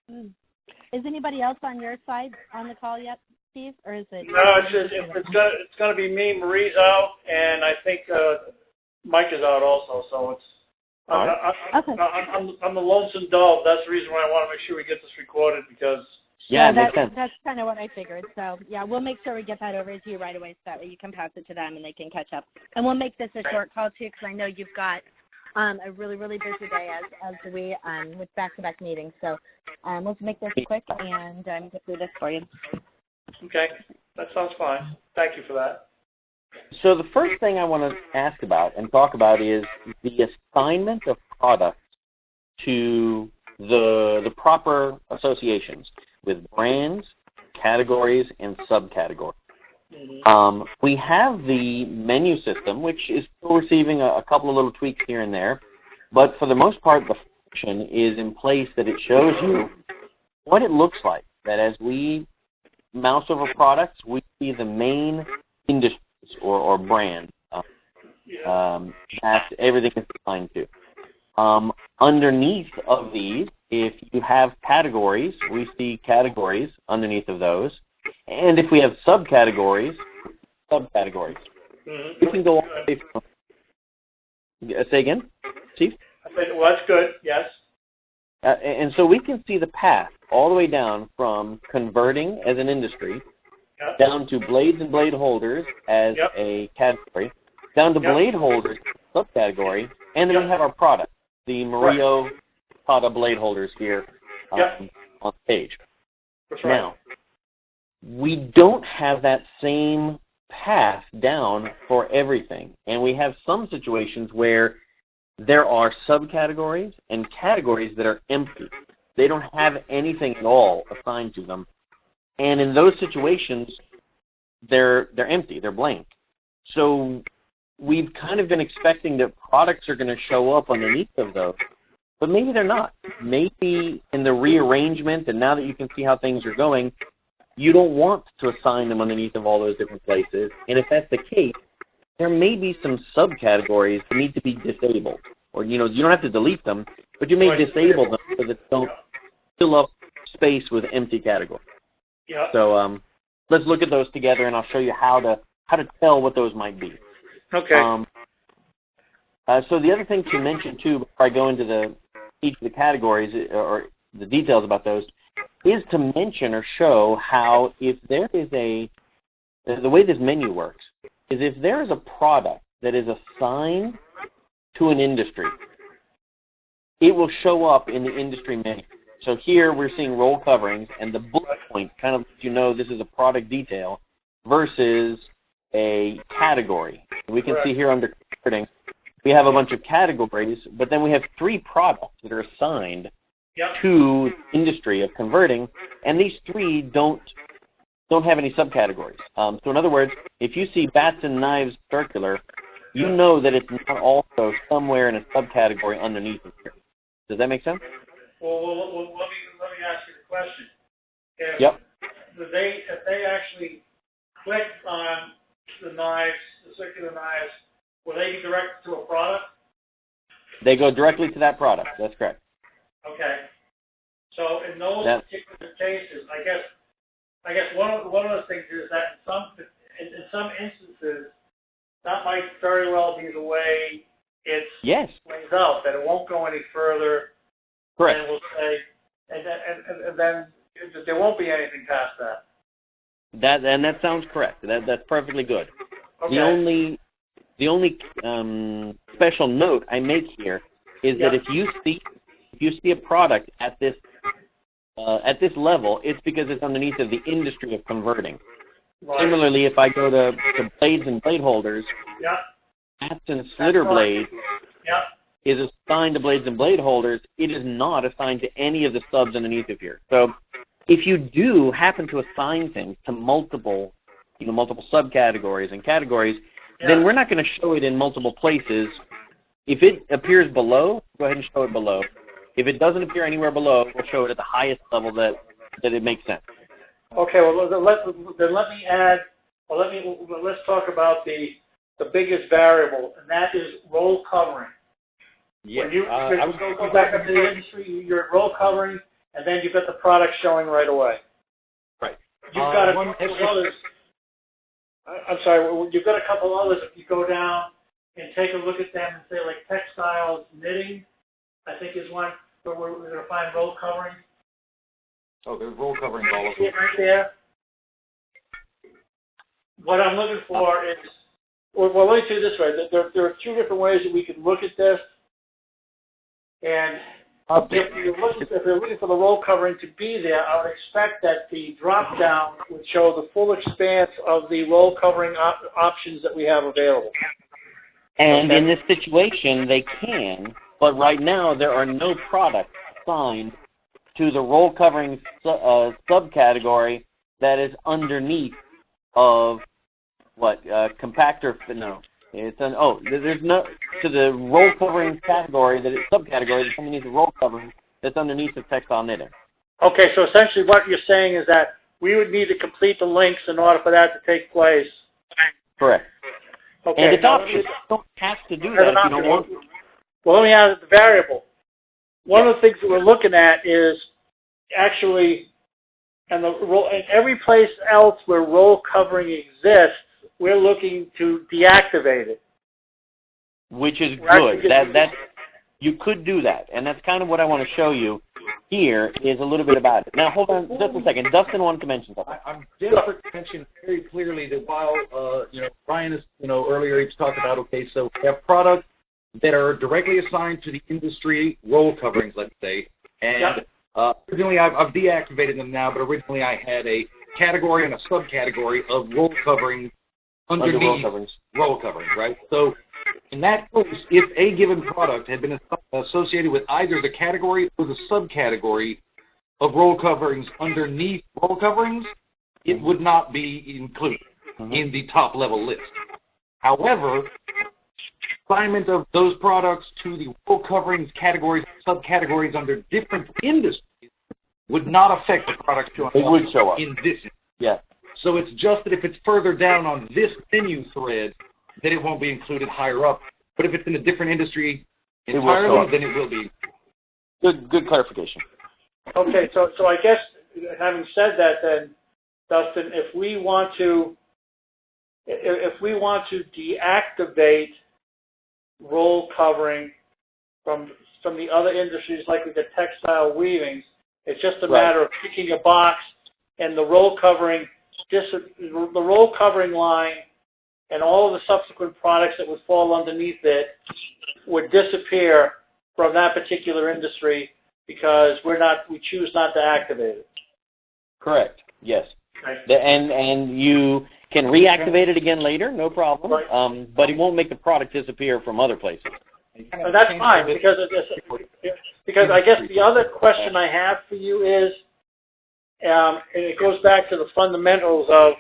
Mm. Is anybody else on your side on the call yet, Steve, or is it? No, it's gonna be me. Marie's out, and I think Mike is out also. So it's I'm the lonesome dove. That's the reason why I want to make sure we get this recorded because. Yeah, that's kind of what I figured. So, yeah, we'll make sure we get that over to you right away so that way you can pass it to them and they can catch up. And we'll make this a short call, too, because I know you've got a really, really busy day as we with back-to-back meetings. So let's make this quick and get through this for you. Okay, that sounds fine. Thank you for that. So the first thing I want to ask about and talk about is the assignment of products to the proper associations with brands, categories, and subcategories. Mm-hmm. We have the menu system, which is still receiving a couple of little tweaks here and there, but for the most part, the function is in place that it shows you what it looks like, that as we mouse over products, we see the main industries or brand that everything is assigned to. Underneath of these, if you have categories, we see categories underneath of those. And if we have subcategories, subcategories. Mm-hmm. We can go all the way from... Say again, Chief? I said, well, that's good, yes. And so we can see the path all the way down from converting as an industry, down to blades and blade holders as a category, down to blade holders subcategory, and then we have our product, the Murillo Tata blade holders here on the page. That's right. Now, we don't have that same path down for everything, and we have some situations where there are subcategories and categories that are empty. They don't have anything at all assigned to them, and in those situations, they're empty, they're blank. So we've kind of been expecting that products are going to show up underneath of those, but maybe they're not. Maybe in the rearrangement, and now that you can see how things are going, you don't want to assign them underneath of all those different places. And if that's the case, there may be some subcategories that need to be disabled. Or, you don't have to delete them, but you may disable them so that they don't fill up space with empty categories. Yeah. So let's look at those together, and I'll show you how to tell what those might be. Okay. So the other thing to mention, too, before I go into each of the categories or the details about those, is to mention or show how if there is the way this menu works is if there is a product that is assigned to an industry, it will show up in the industry menu. So here we're seeing roll coverings, and the bullet point kind of lets you know this is a product detail versus a category. We can see here under converting, we have a bunch of categories, but then we have 3 products that are assigned to the industry of converting, and these 3 don't have any subcategories. So in other words, if you see Batson knives circular, you know that it's not also somewhere in a subcategory underneath it. Does that make sense? Well, let me ask you the question. If they actually click on the knives, the circular knives, will they be directed to a product? They go directly to that product. That's correct. Okay. So in those particular cases, I guess one of the things is that in some instances, that might very well be the way it's laid out, that it won't go any further. Correct. And we'll say, and then there won't be anything past that. That sounds correct. That's perfectly good. Okay. The only special note I make here is that if you see a product at this level, it's because it's underneath of the industry of converting. Right. Similarly, if I go to blades and blade holders, Batson slitter blade is assigned to blades and blade holders. It is not assigned to any of the subs underneath of here. So if you do happen to assign things to multiple subcategories and categories, then we're not going to show it in multiple places. If it appears below, go ahead and show it below. If it doesn't appear anywhere below, we'll show it at the highest level that it makes sense. Okay, well then let me add. Well, let's talk about the biggest variable, and that is roll covering. Yeah. When you go back into the industry, you're at roll covering, and then you've got the product showing right away. Right. You've got a couple others. I'm sorry, you've got a couple others. If you go down and take a look at them and say, like, textiles, knitting, I think is one where we're going to find roll covering. Oh, there's roll coverings all over. See it right there. What I'm looking for is, well, let me say it this way. There are two different ways that we can look at this. And if you're looking for the roll covering to be there, I would expect that the drop down would show the full expanse of the roll covering options that we have available. And in this situation, they can, but right now there are no products assigned to the roll covering subcategory that is underneath of what compactor. No, it's there's no to the roll covering category that is subcategory that's underneath the roll covering that's underneath the textile knitting. Okay, so essentially what you're saying is that we would need to complete the links in order for that to take place. Correct. Okay. And it's optional. You don't have to do that if you don't want to. Well, let me add the variable. One of the things that we're looking at is actually, and every place else where roll covering exists, we're looking to deactivate it. Which is good. That you could do that, and that's kind of what I want to show you here is a little bit about it. Now, hold on just a second. Dustin wanted to mention something. I'm desperate to mention very clearly that while Brian is earlier he talked about so we have products that are directly assigned to the industry roll coverings, let's say, and originally I've deactivated them now, but originally I had a category and a subcategory of roll coverings underneath roll coverings, right? So in that case, if a given product had been associated with either the category or the subcategory of roll coverings underneath roll coverings, it would not be included in the top level list. However, assignment of those products to the roll coverings categories, subcategories under different industries would not affect the product showing it would show up in this. Yeah. So it's just that if it's further down on this menu thread, then it won't be included higher up. But if it's in a different industry entirely, then it will be. Good clarification. Okay, so I guess having said that, then Dustin, if we want to deactivate roll covering from the other industries like the textile weavings, it's just a matter of picking a box and the roll covering line and all of the subsequent products that would fall underneath it would disappear from that particular industry because we choose not to activate it. Correct. Yes. Okay. And you can reactivate it again later, no problem. Right. But it won't make the product disappear from other places. And that's fine because I guess the other question I have for you is, and it goes back to the fundamentals of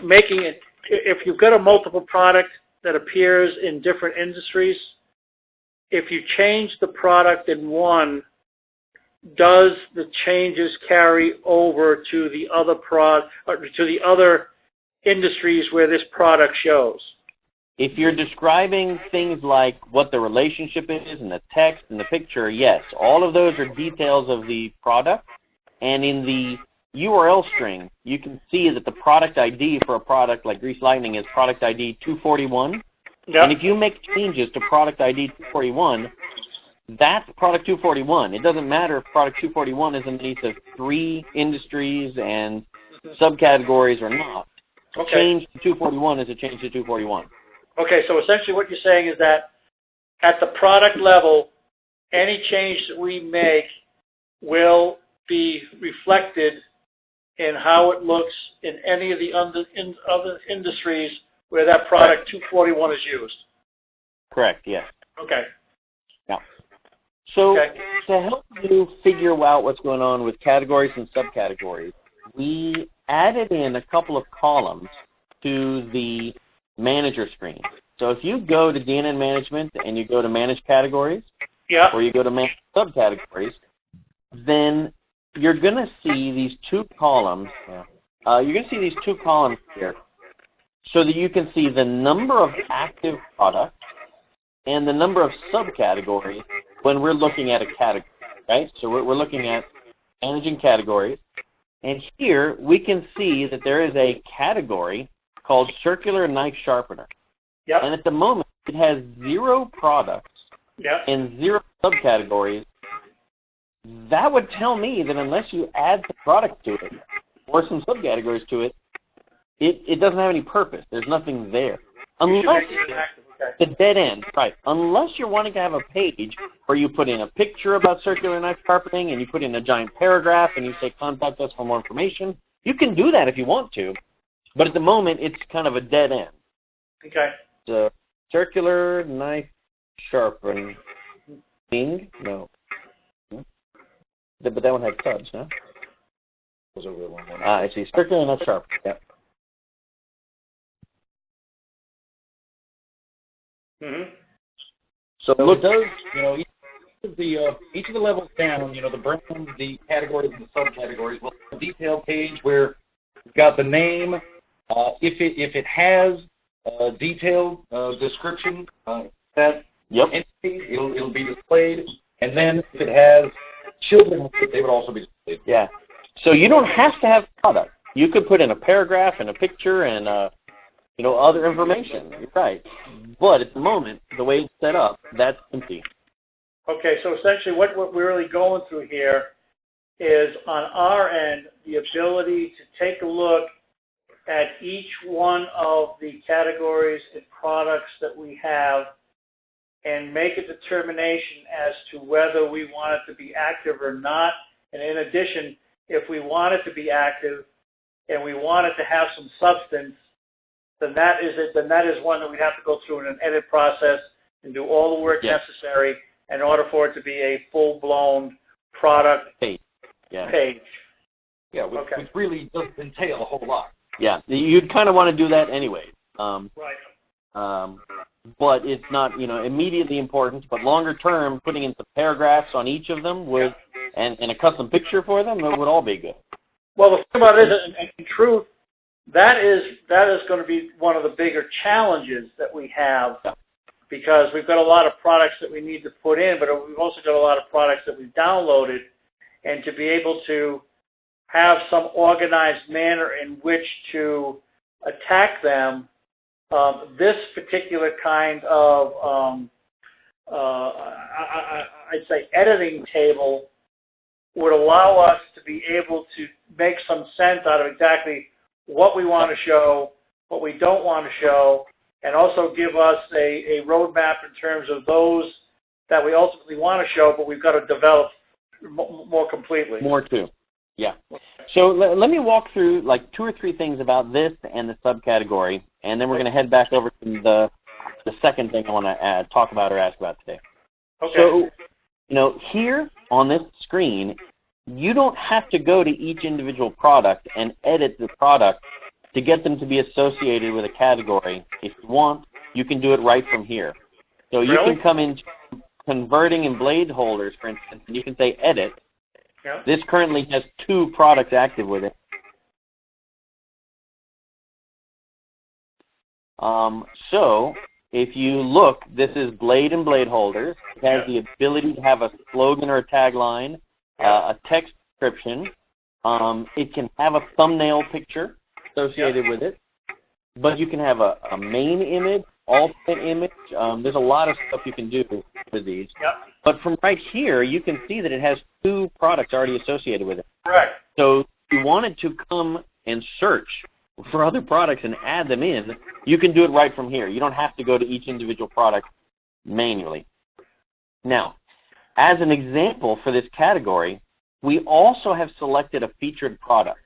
making it. If you've got a multiple product that appears in different industries, if you change the product in one, does the changes carry over to the other industries where this product shows? If you're describing things like what the relationship is and the text and the picture, yes, all of those are details of the product. And in the URL string, you can see that the product ID for a product like Grease Lightning is product ID 241. Yep. And if you make changes to product ID 241, that's product 241. It doesn't matter if product 241 is underneath of 3 industries and subcategories or not. Okay. Change to 241 is a change to 241. Okay, so essentially what you're saying is that at the product level, any change that we make will be reflected in how it looks in any of the other industries where that product 241 is used. Correct, yes. Okay. Yeah. So to help you figure out what's going on with categories and subcategories, we added in a couple of columns to the manager screen. So if you go to DNN Management and you go to Manage Categories, or you go to Manage Subcategories, then you're going to see these 2 columns. You're going to see these 2 columns here so that you can see the number of active products and the number of subcategories when we're looking at a category, right? So we're looking at managing categories. And here we can see that there is a category called circular knife sharpener. Yep. And at the moment, it has 0 products Yep. and 0 subcategories. That would tell me that unless you add the product to it or some subcategories to it, it doesn't have any purpose. There's nothing there. Unless it's a dead end, right. Unless you're wanting to have a page where you put in a picture about circular knife sharpening and you put in a giant paragraph and you say, contact us for more information. You can do that if you want to. But at the moment, it's kind of a dead end. Okay. So, circular knife sharpening. No. But that one had subs, no? Goes over the one. I see. Circular knife sharpening. Yep. Mm-hmm. So it does, you know, each of the levels down, you know, the brand, the categories, and the subcategories will have a detail page where you've got the name. If it has a detailed description that entity, it'll be displayed. And then if it has children, they would also be displayed. Yeah. So you don't have to have product. You could put in a paragraph and a picture and other information. You're right. But at the moment, the way it's set up, that's empty. Okay, so essentially what we're really going through here is on our end, the ability to take a look at each one of the categories and products that we have and make a determination as to whether we want it to be active or not. And in addition, if we want it to be active and we want it to have some substance, then that is it. Then that is one that we have to go through in an edit process and do all the work necessary in order for it to be a full-blown product page. Yeah, which really doesn't entail a whole lot. Yeah, you'd kind of want to do that anyway. Right. But it's not, immediately important. But longer term, putting in some paragraphs on each of them would, and a custom picture for them, that would all be good. Well, the thing about it is, in truth, that is going to be one of the bigger challenges that we have, because we've got a lot of products that we need to put in, but we've also got a lot of products that we've downloaded, and to be able to have some organized manner in which to attack them, this particular kind of, I'd say, editing table would allow us to be able to make some sense out of exactly what we want to show, what we don't want to show, and also give us a roadmap in terms of those that we ultimately want to show, but we've got to develop more completely. More too. Yeah. So let me walk through like 2 or 3 things about this and the subcategory, and then we're going to head back over to the second thing I want to talk about or ask about today. Okay. So, here on this screen, you don't have to go to each individual product and edit the product to get them to be associated with a category. If you want, you can do it right from here. So you can come into converting in blade holders, for instance, and you can say edit. Yeah. This currently has 2 products active with it. So if you look, this is blade and blade holders. It has the ability to have a slogan or a tagline, a text description. It can have a thumbnail picture associated with it, but you can have a main image, alternate image. There's a lot of stuff you can do with these. Yep. But from right here, you can see that it has 2 products already associated with it. Right. So if you wanted to come and search for other products and add them in, you can do it right from here. You don't have to go to each individual product manually. Now, as an example for this category, we also have selected a featured product.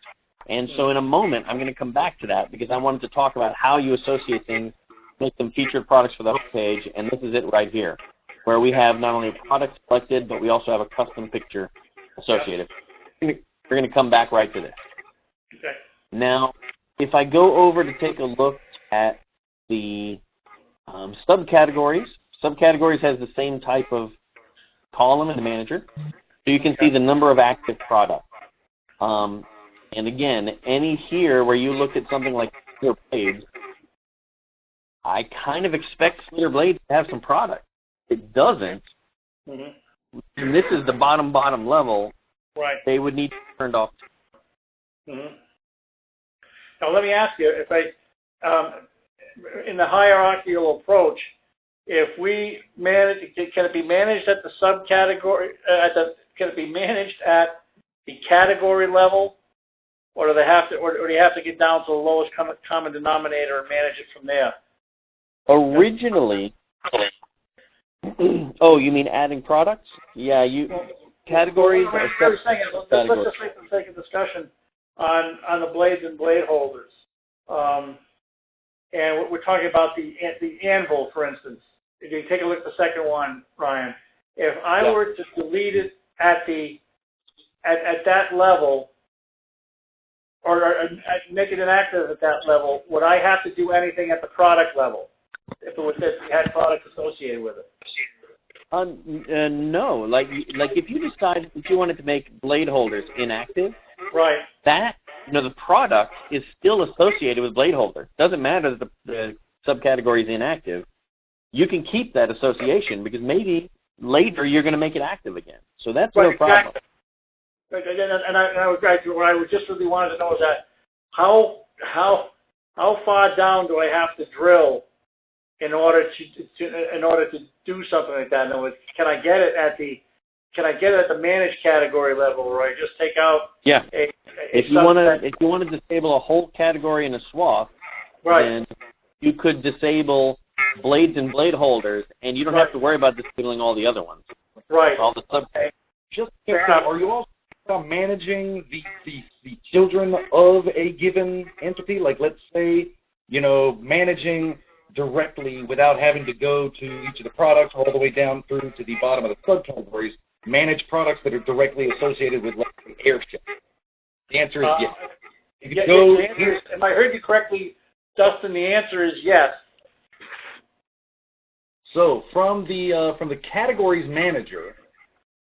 And so in a moment, I'm going to come back to that because I wanted to talk about how you associate things, make them featured products for the home page, and this is it right here, where we have not only a product selected, but we also have a custom picture associated. We're going to come back right to this. Okay. Now, if I go over to take a look at the subcategories has the same type of column in the manager. So you can see the number of active products. And again, any here where you look at something like Clear Blades, I kind of expect Clear Blades to have some product. It doesn't. Mm-hmm. And this is the bottom level. Right. they would need to be turned off. Mm-hmm. Now, let me ask you, if in the hierarchical approach, if we manage, can it be managed at the subcategory? Can it be managed at the category level, or do they have to, or do you have to get down to the lowest common denominator and manage it from there? Originally, oh, you mean adding products? Yeah, categories. Well, what I was saying is, let's just make the sake of discussion on the blades and blade holders, and we're talking about the anvil, for instance. If you take a look at the second one, Ryan, if I were to delete it at that level, or make it inactive at that level, would I have to do anything at the product level if it had products associated with it? No. Like if you decided that you wanted to make blade holders inactive, right? That the product is still associated with blade holder. Doesn't matter that the subcategory is inactive. You can keep that association because maybe later you're going to make it active again. So that's no problem. Exactly. And what I just really wanted to know is that how far down do I have to drill in order to do something like that? In other words, can I get it at the managed category level, or I just take out if you want to disable a whole category in a swath, then you could disable blades and blade holders, and you don't have to worry about disabling all the other ones. Right. All the subcategories. Just are you also managing the children of a given entity? Like, let's say, managing directly without having to go to each of the products all the way down through to the bottom of the subcategories, manage products that are directly associated with, like, the airship. The answer is yes. If I heard you correctly, Dustin, the answer is yes. So from the categories manager,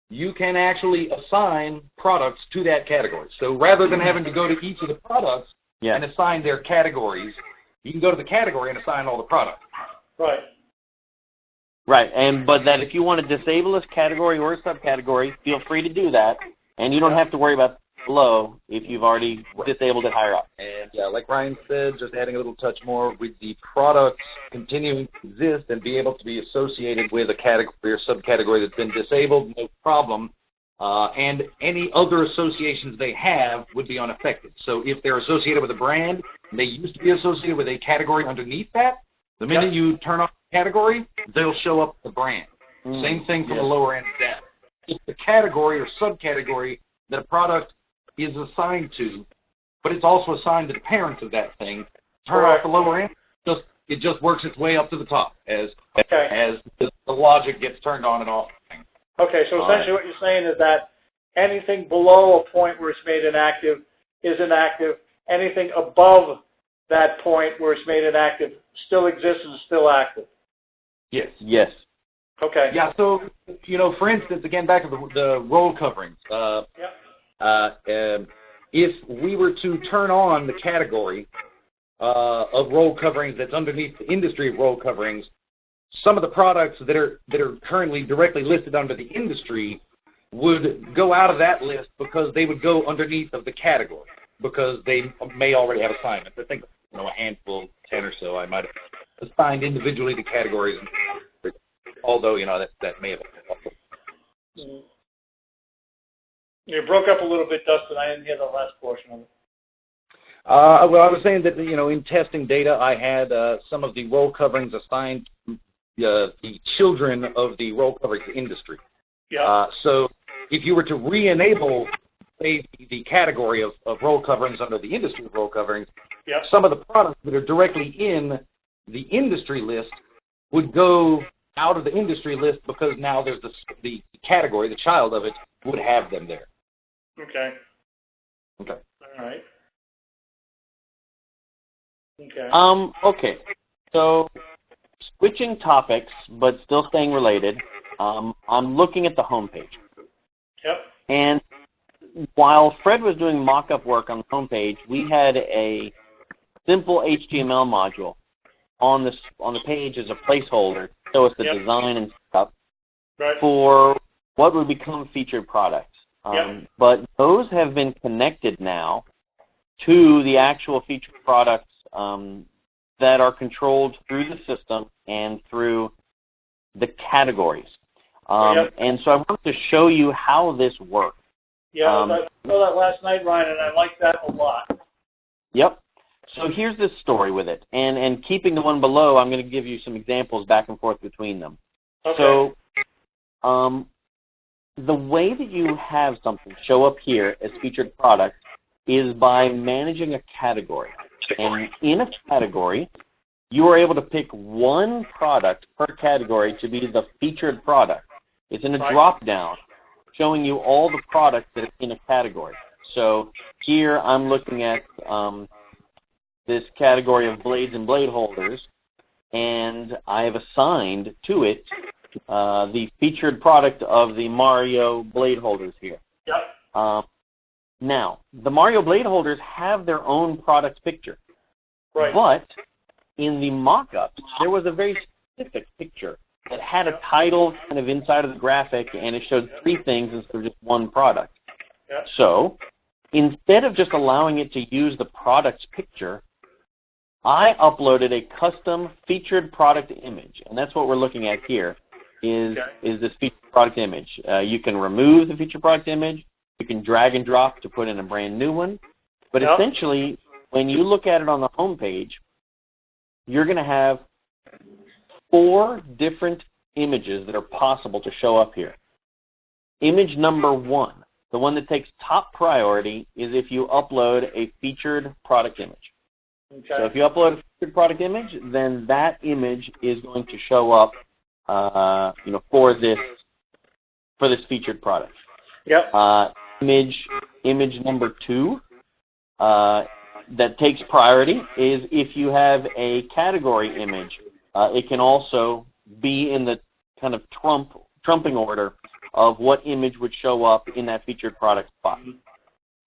you can actually assign products to that category. So rather than having to go to each of the products and assign their categories, you can go to the category and assign all the products. Right. Right, but that if you want to disable this category or a subcategory, feel free to do that, and you don't have to worry about below if you've already disabled it higher up. And like Ryan said, just adding a little touch more, with the products continuing to exist and be able to be associated with a category or subcategory that's been disabled, no problem. And any other associations they have would be unaffected. So if they're associated with a brand, and they used to be associated with a category underneath that, the minute you turn off the category, they'll show up the brand. Same thing from the lower end of that. If the category or subcategory that a product is assigned to, but it's also assigned to the parents of that thing, turn off the lower end, it just works its way up to the top as the logic gets turned on and off. Okay, so essentially what you're saying is that anything below a point where it's made inactive is inactive. Anything above that point where it's made inactive still exists and is still active. Yes. Yes. Okay. Yeah, so, for instance, again, back to the roll coverings. If we were to turn on the category of roll coverings that's underneath the industry roll coverings, some of the products that are currently directly listed under the industry would go out of that list because they would go underneath of the category because they may already have assignments. I think a handful, 10 or so, I might have assigned individually to categories, although that may have been helpful. You broke up a little bit, Dustin. I didn't hear the last portion of it. Well, I was saying that, in testing data, I had some of the roll coverings assigned the children of the roll coverings industry. Yeah. So if you were to re-enable, say, the category of roll coverings under the industry roll coverings, some of the products that are directly in the industry list would go out of the industry list because now there's the category, the child of it, would have them there. Okay. Okay. All right. Okay. Okay. So, switching topics, but still staying related, I'm looking at the homepage. Yep. And while Fred was doing mock-up work on the homepage, we had a simple HTML module on the page as a placeholder to show us the design and stuff for what would become featured products. But those have been connected now to the actual featured products that are controlled through the system and through the categories. And so I want to show you how this works. Yeah, I saw that last night, Ryan, and I like that a lot. Yep. So here's this story with it. And keeping the one below, I'm going to give you some examples back and forth between them. Okay. So the way that you have something show up here as featured product is by managing a category. And in a category, you are able to pick one product per category to be the featured product. It's in a drop-down showing you all the products that are in a category. So here I'm looking at this category of blades and blade holders, and I have assigned to it the featured product of the Mario blade holders here. Yep. Now, the Mario blade holders have their own product picture. Right. But in the mock-ups, there was a very specific picture that had a title kind of inside of the graphic, and it showed three things instead of just one product. Yep. So instead of just allowing it to use the product's picture, I uploaded a custom featured product image, and that's what we're looking at here, is this featured product image. You can remove the featured product image. You can drag and drop to put in a brand new one. But essentially, when you look at it on the home page, you're going to have 4 different images that are possible to show up here. Image number 1, the one that takes top priority, is if you upload a featured product image. Okay. So if you upload a featured product image, then that image is going to show up, for this featured product. Yep. Image number 2 that takes priority is if you have a category image. It can also be in the kind of trumping order of what image would show up in that featured product spot.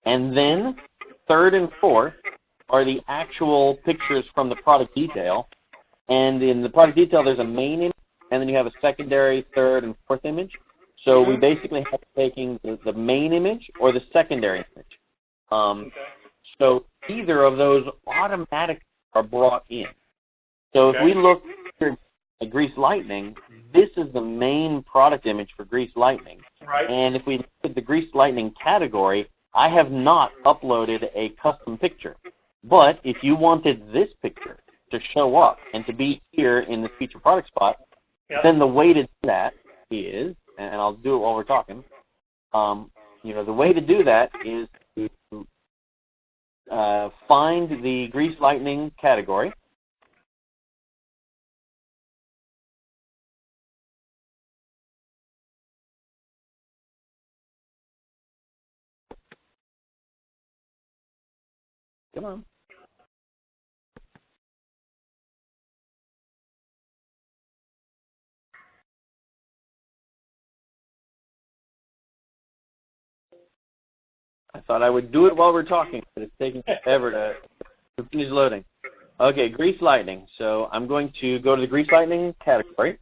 And then 3rd and 4th are the actual pictures from the product detail. And in the product detail, there's a main image, and then you have a secondary, 3rd, and 4th image. So we basically have taking the main image or the secondary image. So either of those automatically are brought in. So if we look at Grease Lightning, this is the main product image for Grease Lightning. Right. And if we look at the Grease Lightning category, I have not uploaded a custom picture. But if you wanted this picture to show up and to be here in the featured product spot, then the way to do that is, and I'll do it while we're talking, the way to do that is to find the Grease Lightning category. Come on. I thought I would do it while we're talking, but it's taking forever to finish loading. Okay, Grease Lightning. So I'm going to go to the Grease Lightning category.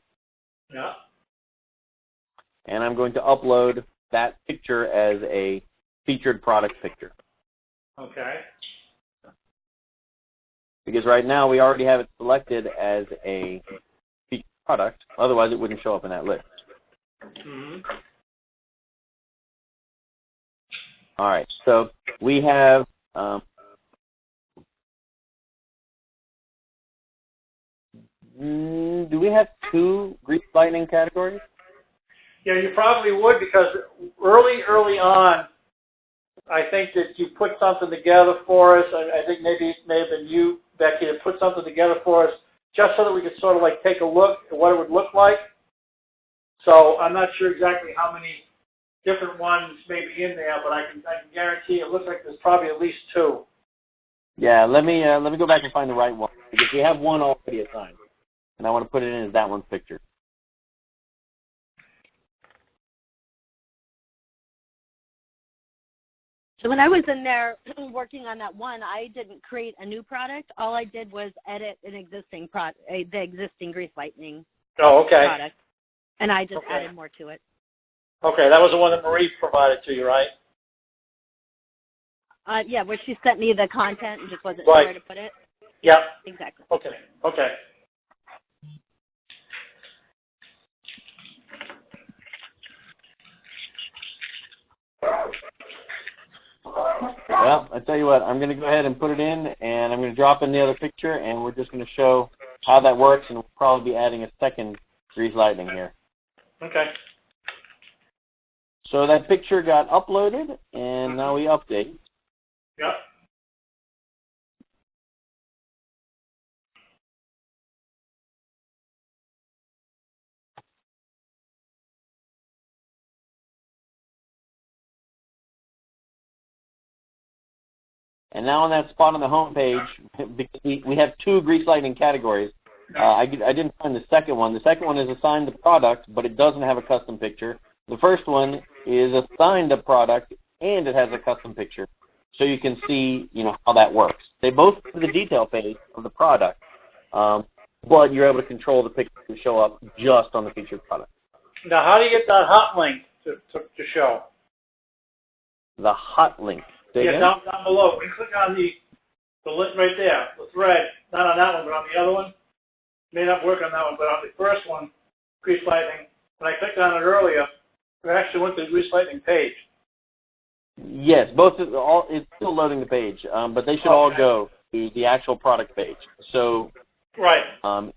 Yeah. And I'm going to upload that picture as a featured product picture. Okay. Because right now we already have it selected as a featured product. Otherwise, it wouldn't show up in that list. Mm-hmm. All right. So we have do we have 2 Grease Lightning categories? Yeah, you probably would, because early on, I think that you put something together for us. I think maybe it may have been you, Becky, that put something together for us just so that we could sort of like take a look at what it would look like. So I'm not sure exactly how many different ones may be in there, but I can guarantee it looks like there's probably at least 2. Yeah, let me go back and find the right one, because we have one already assigned, and I want to put it in as that one's picture. So when I was in there working on that one, I didn't create a new product. All I did was edit an existing product, the existing Grease Lightning product, and I just added more to it. Okay, that was the one that Marie provided to you, right? Yeah, where she sent me the content and just wasn't Right. sure where to put it. Yep. Exactly. Okay. Okay. Well, I tell you what, I'm going to go ahead and put it in, and I'm going to drop in the other picture, and we're just going to show how that works, and we'll probably be adding a second Grease Lightning here. Okay. So that picture got uploaded, and now we update. Yep. And now on that spot on the home page, because we have two Grease Lightning categories, I didn't find the second one. The second one is assigned to product, but it doesn't have a custom picture. The first one is assigned to product, and it has a custom picture. So you can see, how that works. They both have the detail page of the product, but you're able to control the picture to show up just on the featured product. Now, how do you get that hot link to show? The hot link. Yeah, down below. When you click on the link right there, the thread, not on that one, but on the other one, may not work on that one, but on the first one, Grease Lightning, when I clicked on it earlier, it actually went to the Grease Lightning page. Yes, it's still loading the page, but they should all go to the actual product page. So, right. Once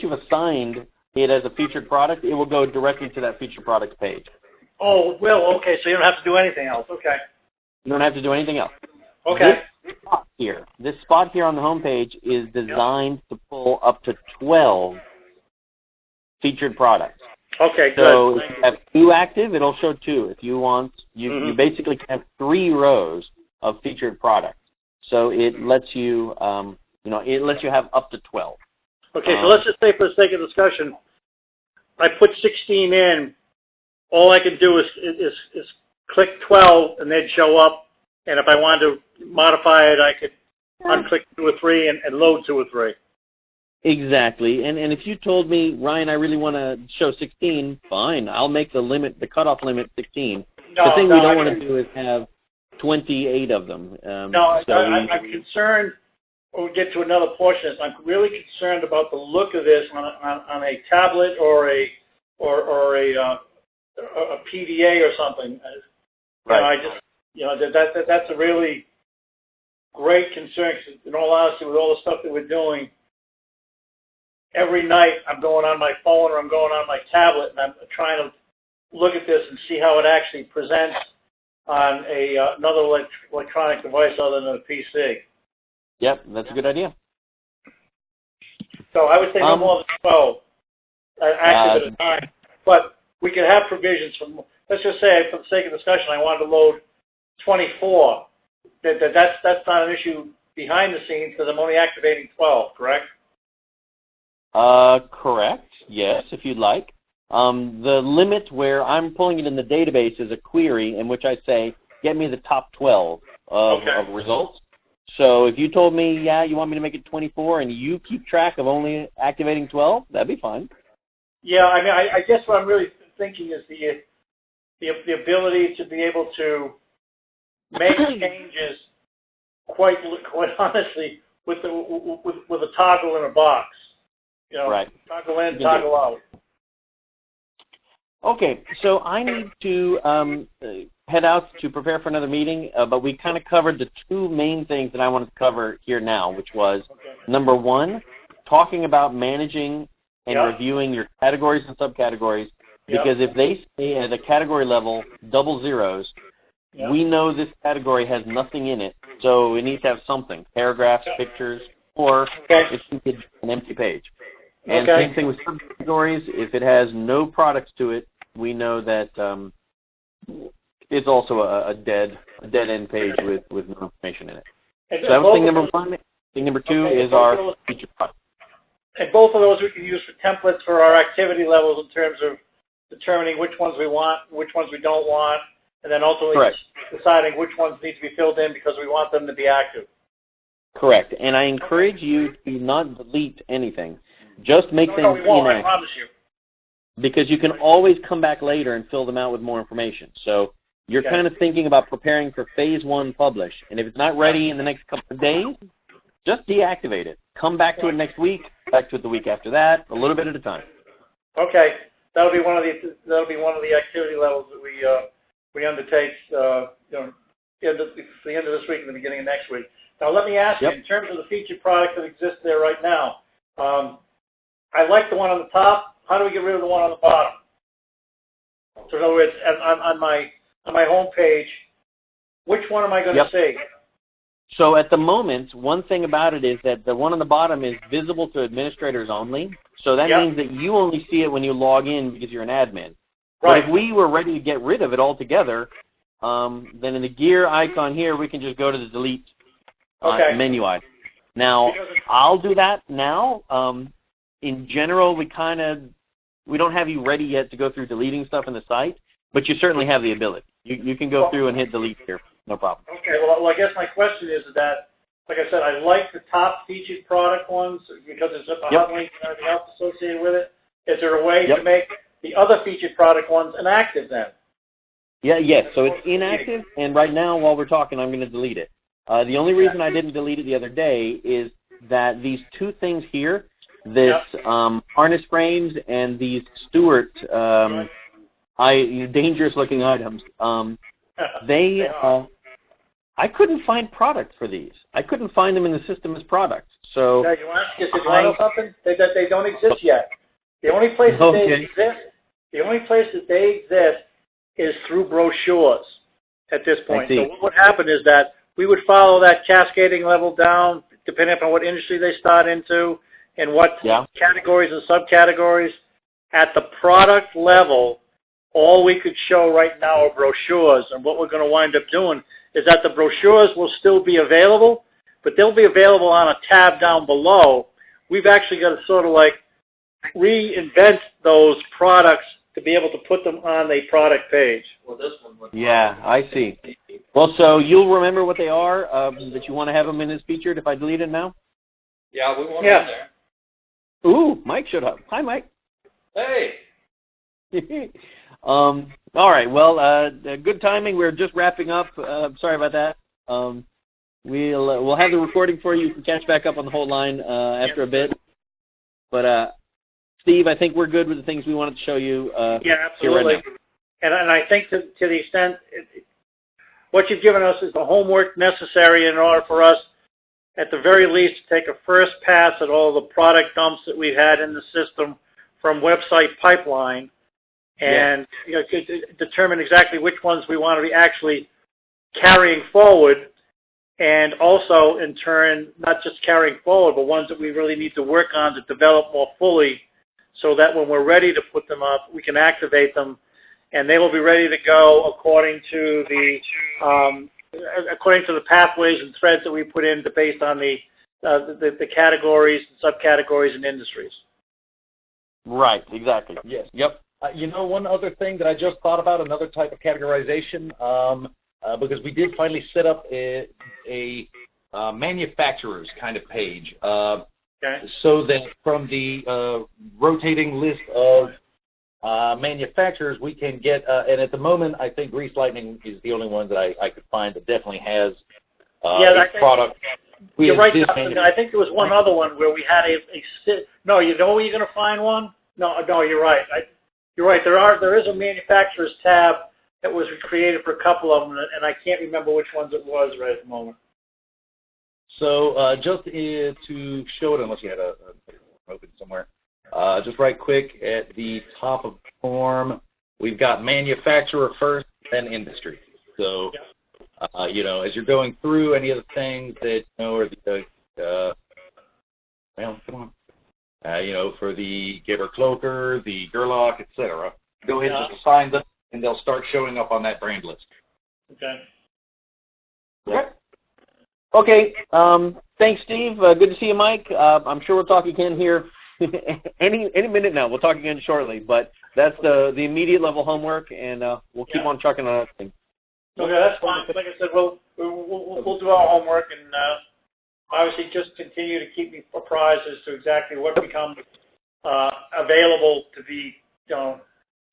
you've assigned it as a featured product, it will go directly to that featured product page. Oh, it will. Okay, so you don't have to do anything else. Okay. You don't have to do anything else. Okay. This spot here on the home page is designed to pull up to 12 featured products. Okay, good. So if you have 2 active, it'll show 2. If you want, you basically can have 3 rows of featured products. So it lets you, have up to 12. Okay, so let's just say for the sake of discussion, I put 16 in. All I can do is click 12 and they'd show up. And if I wanted to modify it, I could unclick 2 or 3 and load 2 or 3. Exactly. And if you told me, Ryan, I really want to show 16, fine. I'll make the cutoff limit 16. The thing we don't want to do is have 28 of them. I'm concerned, we'll get to another portion. I'm really concerned about the look of this on a tablet or a PDA or something. Right. That's a really great concern. 'Cause in all honesty, with all the stuff that we're doing, every night I'm going on my phone or I'm going on my tablet and I'm trying to look at this and see how it actually presents on another electronic device other than a PC. Yep, that's a good idea. So I would say no more than 12 active at a time. But we can have provisions from, let's just say, for the sake of discussion, I wanted to load 24. That's not an issue behind the scenes because I'm only activating 12, correct? Correct, yes, if you'd like. The limit where I'm pulling it in the database is a query in which I say, get me the top 12 of results. So if you told me, you want me to make it 24 and you keep track of only activating 12, that'd be fine. Yeah, I mean, I guess what I'm really thinking is the ability to be able to make changes quite honestly with a toggle in a box. Right. Toggle in, toggle out. Okay, so I need to head out to prepare for another meeting, but we kind of covered the 2 main things that I wanted to cover here now, which was, number 1, talking about managing and reviewing your categories and subcategories, because if they stay at a category level double zeros, we know this category has nothing in it, so it needs to have something, paragraphs, pictures, or it can be an empty page. And same thing with subcategories. If it has no products to it, we know that it's also a dead end page with no information in it. So that was thing number 1. Thing number 2 is our feature product. And both of those we can use for templates for our activity levels in terms of determining which ones we want, which ones we don't want, and then ultimately deciding which ones need to be filled in because we want them to be active. Correct. And I encourage you to not delete anything. Just make things we won't, inactive. I promise you. because you can always come back later and fill them out with more information. So you're kind of thinking about preparing for phase 1 publish, and if it's not ready in the next couple of days, just deactivate it. Come back to it next week, back to it the week after that, a little bit at a time. Okay, that'll be one of the activity levels that we undertake. For the end of this week and the beginning of next week. Now, let me ask you, in terms of the featured product that exists there right now, I like the one on the top. How do we get rid of the one on the bottom? So, in other words, on my home page, which one am I going to see? So at the moment, one thing about it is that the one on the bottom is visible to administrators only. So that means that you only see it when you log in because you're an admin. Right. But if we were ready to get rid of it altogether, then in the gear icon here, we can just go to the delete menu item. Now, I'll do that now. In general, we don't have you ready yet to go through deleting stuff in the site, but you certainly have the ability. You can go through and hit delete here. No problem. Okay, well, I guess my question is that, like I said, I like the top featured product ones because there's a hot link and everything else associated with it. Is there a way to make the other featured product ones inactive then? Yes. So it's inactive, and right now, while we're talking, I'm going to delete it. The only reason I didn't delete it the other day is that these two things here, this harness frames and these Stewart dangerous-looking items, I couldn't find product for these. I couldn't find them in the system as products. So you want something? They don't exist yet. The only place that they exist is through brochures at this point. So what would happen is that we would follow that cascading level down, depending upon what industry they start into and what categories and subcategories. At the product level, all we could show right now are brochures, and what we're going to wind up doing is that the brochures will still be available, but they'll be available on a tab down below. We've actually got to sort of like reinvent those products to be able to put them on a product page. Well, this one I see. Well, so you'll remember what they are, that you want to have them in as featured if I delete it now? Yeah, we want them there. Ooh, Mike showed up. Hi, Mike. Hey. All right. Well, good timing. We're just wrapping up. Sorry about that. We'll have the recording for you. You can catch back up on the whole line after a bit. But Steve, I think we're good with the things we wanted to show you. Absolutely. Right and I think to the extent what you've given us is the homework necessary in order for us, at the very least, to take a first pass at all the product dumps that we've had in the system from website pipeline, and determine exactly which ones we want to be actually carrying forward, and also, in turn, not just carrying forward, but ones that we really need to work on to develop more fully so that when we're ready to put them up, we can activate them, and they will be ready to go according to the pathways and threads that we put in based on the categories and subcategories and industries. Right, exactly. Yes. Yep. One other thing that I just thought about, another type of categorization, because we did finally set up a manufacturer's kind of page, so that from the rotating list of manufacturers, we can get, and at the moment, I think Grease Lightning is the only one that I could find that definitely has a product. You're right, I think there was one other one where we had no, you know where you're going to find one? No, you're right. You're right. There is a manufacturer's tab that was created for a couple of them, and I can't remember which ones it was right at the moment. So just to show it, unless you had a open somewhere, just right quick at the top of the form, we've got manufacturer first, then industry. So, as you're going through any of the things that, come on. For the Giver Cloaker, the Gerlach, etc. Go ahead and just assign them, and they'll start showing up on that brand list. Okay. Thanks, Steve. Good to see you, Mike. I'm sure we'll talk again here any minute now. We'll talk again shortly, but that's the immediate level homework, and we'll keep on trucking on that thing. Okay, that's fine. Like I said, we'll do our homework, and obviously just continue to keep me apprised as to exactly what becomes available to be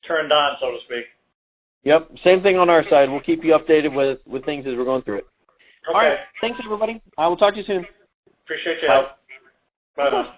turned on, so to speak. Yep, same thing on our side. We'll keep you updated with things as we're going through it. Okay. All right, thanks everybody. I will talk to you soon. Appreciate your help. Bye now.